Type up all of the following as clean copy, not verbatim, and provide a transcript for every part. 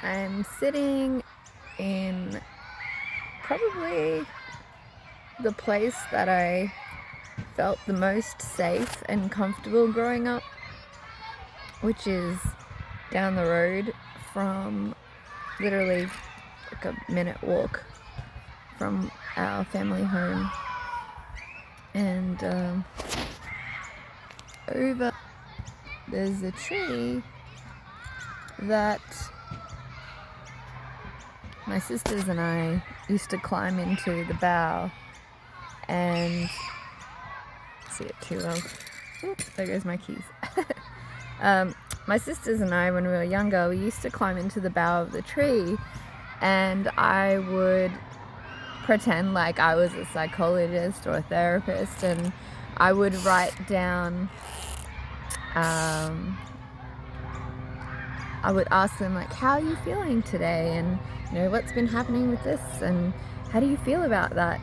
I'm sitting in probably the place that I felt the most safe and comfortable growing up, which is down the road from literally like a minute walk from our family home. And over there's a tree that my sisters and I used to climb into the bough and see it too well. Oops, there goes my keys. My sisters and I, when we were younger, we used to climb into the bough of the tree, and I would pretend like I was a psychologist or a therapist, and I would write down, I would ask them, like, how are you feeling today, and what's been happening with this, and how do you feel about that?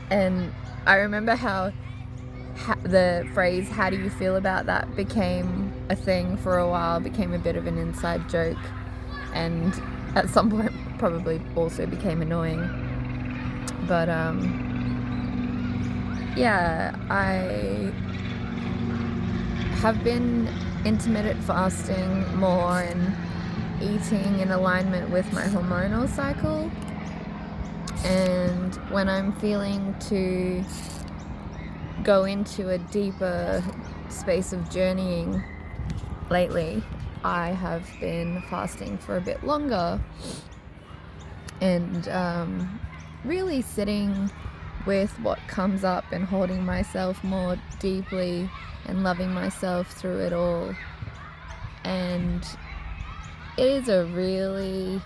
And I remember how the phrase "how do you feel about that" became a thing for a while, became a bit of an inside joke, and at some point probably also became annoying. But yeah, I have been intermittent fasting more and eating in alignment with my hormonal cycle, and when I'm feeling to go into a deeper space of journeying lately, I have been fasting for a bit longer and really sitting with what comes up and holding myself more deeply and loving myself through it all. And it is a really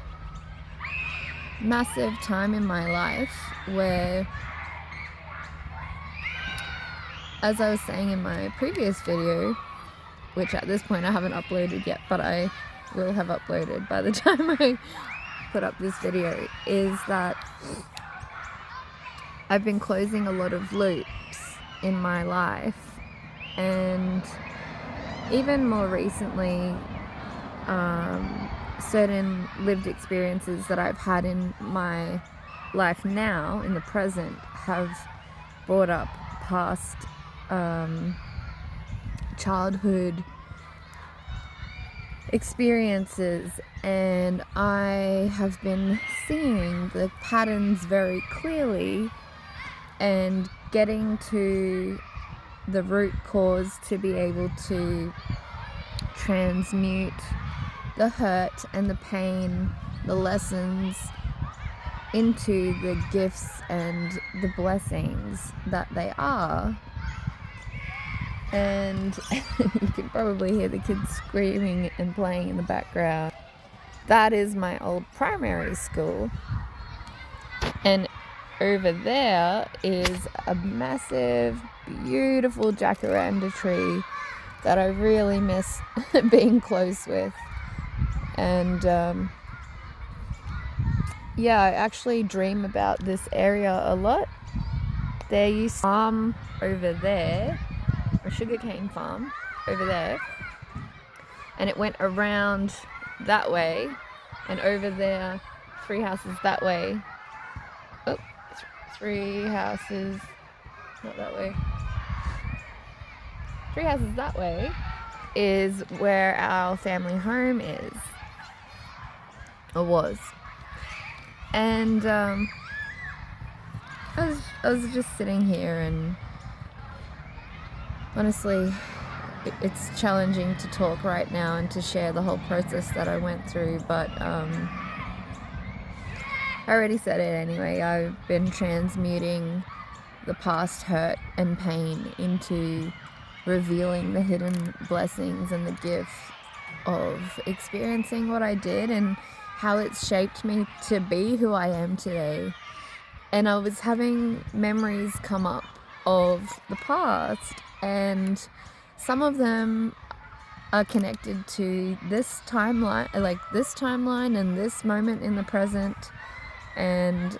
massive time in my life where, as I was saying in my previous video, which at this point I haven't uploaded yet, but I will have uploaded by the time I put up this video, is that I've been closing a lot of loops in my life, and even more recently, certain lived experiences that I've had in my life now, in the present, have brought up past childhood experiences, and I have been seeing the patterns very clearly and getting to the root cause to be able to transmute the hurt and the pain, the lessons, into the gifts and the blessings that they are. And you can probably hear the kids screaming and playing in the background. That is my old primary school, and over there is a massive, beautiful jacaranda tree that I really miss being close with. And yeah, I actually dream about this area a lot. There used to be a farm over there, a sugarcane farm over there, and it went around that way and over there, 3 houses that way. Oh, 3 houses, not that way. 3 houses that way is where our family home is, or was. And I was just sitting here, and honestly, it's challenging to talk right now and to share the whole process that I went through, but I already said it anyway. I've been transmuting the past hurt and pain into revealing the hidden blessings and the gift of experiencing what I did and how it's shaped me to be who I am today. And I was having memories come up of the past, and some of them are connected to this timeline, and this moment in the present. And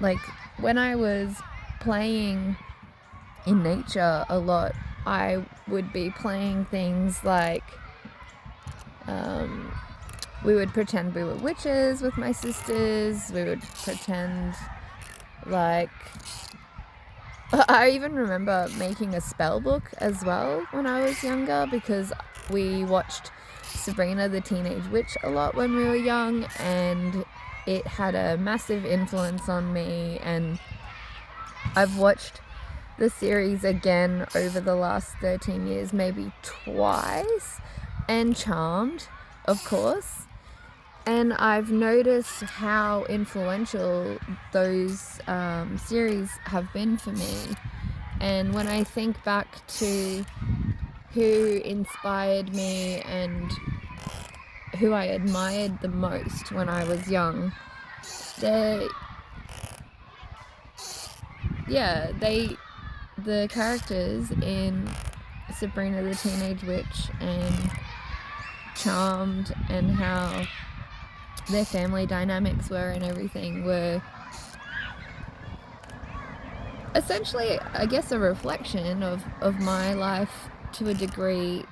like when I was playing in nature a lot, I would be playing things like we would pretend we were witches with my sisters. We would pretend like... I even remember making a spell book as well when I was younger, because we watched Sabrina the Teenage Witch a lot when we were young, and it had a massive influence on me. And I've watched the series again over the last 13 years, maybe twice, and Charmed, of course. And I've noticed how influential those series have been for me. And when I think back to who inspired me and who I admired the most when I was young, the characters in Sabrina the Teenage Witch and Charmed, and how their family dynamics were and everything, were essentially, I guess, a reflection of my life to a degree,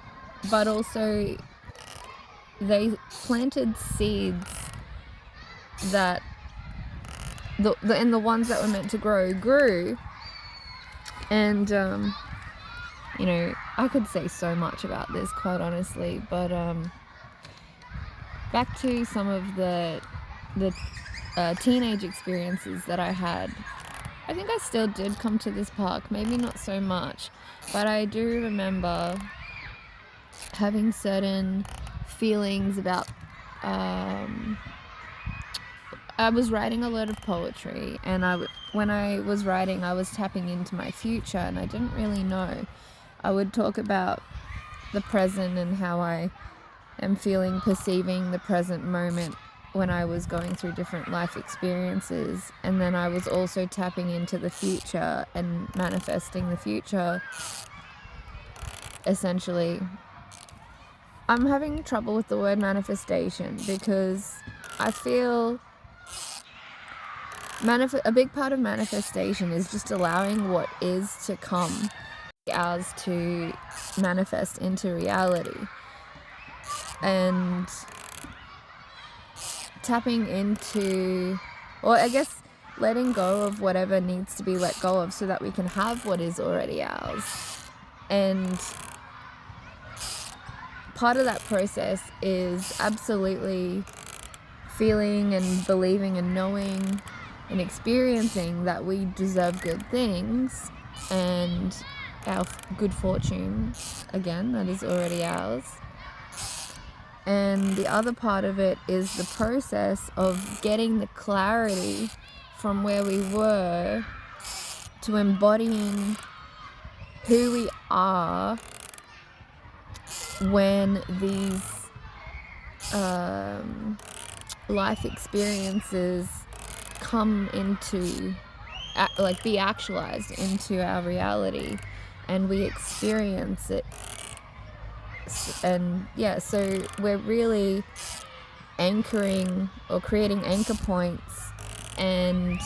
but also they planted seeds that and the ones that were meant to grow grew. And you know, I could say so much about this, quite honestly, but back to some of the teenage experiences that I had. I think I still did come to this park, maybe not so much, but I do remember having certain feelings about... I was writing a lot of poetry, and when I was writing, I was tapping into my future, and I didn't really know. I would talk about the present and how I am perceiving the present moment when I was going through different life experiences, and then I was also tapping into the future and manifesting the future. Essentially, I'm having trouble with the word manifestation, because I feel a big part of manifestation is just allowing what is to come, ours to manifest into reality, and tapping into, or I guess letting go of whatever needs to be let go of, so that we can have what is already ours. And part of that process is absolutely feeling and believing and knowing and experiencing that we deserve good things, and our good fortune, again, that is already ours. And the other part of it is the process of getting the clarity from where we were to embodying who we are when these life experiences come into, be actualized into our reality, and we experience it. And yeah, so we're really anchoring or creating anchor points and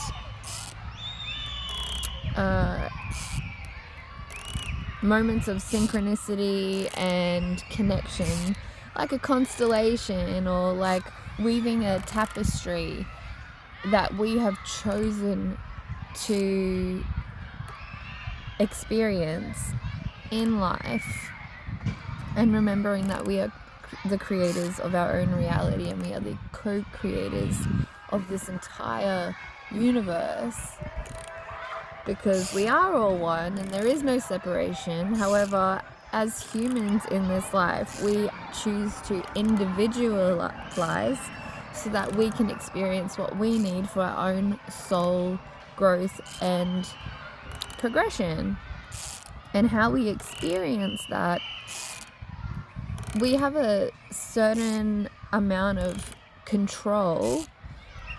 moments of synchronicity and connection, like a constellation, or like weaving a tapestry that we have chosen to experience in life, and remembering that we are the creators of our own reality, and we are the co-creators of this entire universe, because we are all one and there is no separation. However, as humans in this life, we choose to individualize so that we can experience what we need for our own soul growth and progression. And how we experience that, we have a certain amount of control,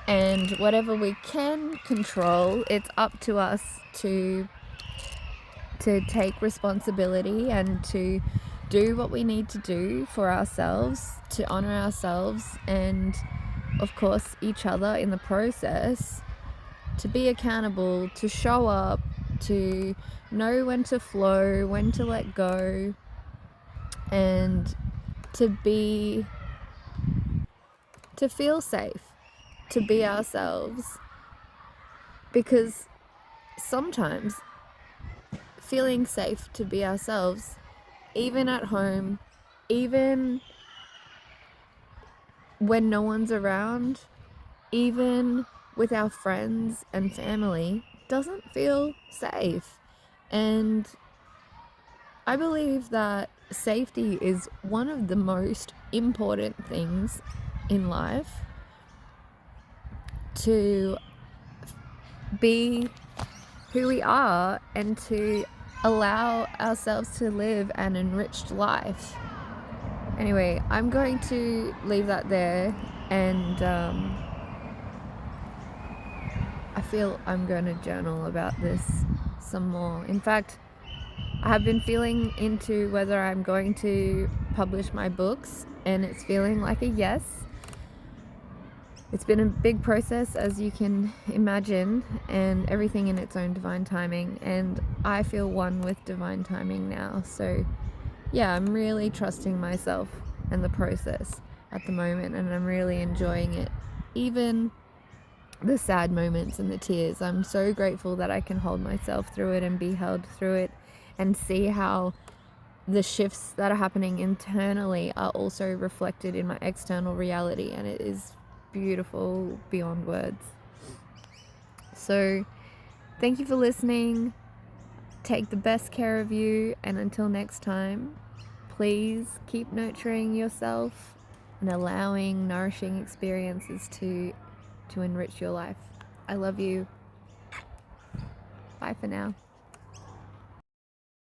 and whatever we can control, it's up to us to take responsibility and to do what we need to do for ourselves, to honor ourselves and, of course, each other in the process, to be accountable, to show up, to know when to flow, when to let go, and to be to feel safe, to be ourselves. Because sometimes feeling safe to be ourselves, even at home, even when no one's around, even with our friends and family, doesn't feel safe. And I believe that safety is one of the most important things in life, to be who we are and to allow ourselves to live an enriched life. Anyway, I'm going to leave that there, and I feel I'm going to journal about this some more. In fact, I have been feeling into whether I'm going to publish my books, and it's feeling like a yes. It's been a big process, as you can imagine, and everything in its own divine timing, and I feel one with divine timing now. So yeah, I'm really trusting myself and the process at the moment, and I'm really enjoying it. Even the sad moments and the tears, I'm so grateful that I can hold myself through it and be held through it, and see how the shifts that are happening internally are also reflected in my external reality, and it is beautiful beyond words. So thank you for listening. Take the best care of you, and until next time, please keep nurturing yourself and allowing nourishing experiences to enrich your life. I love you. Bye for now.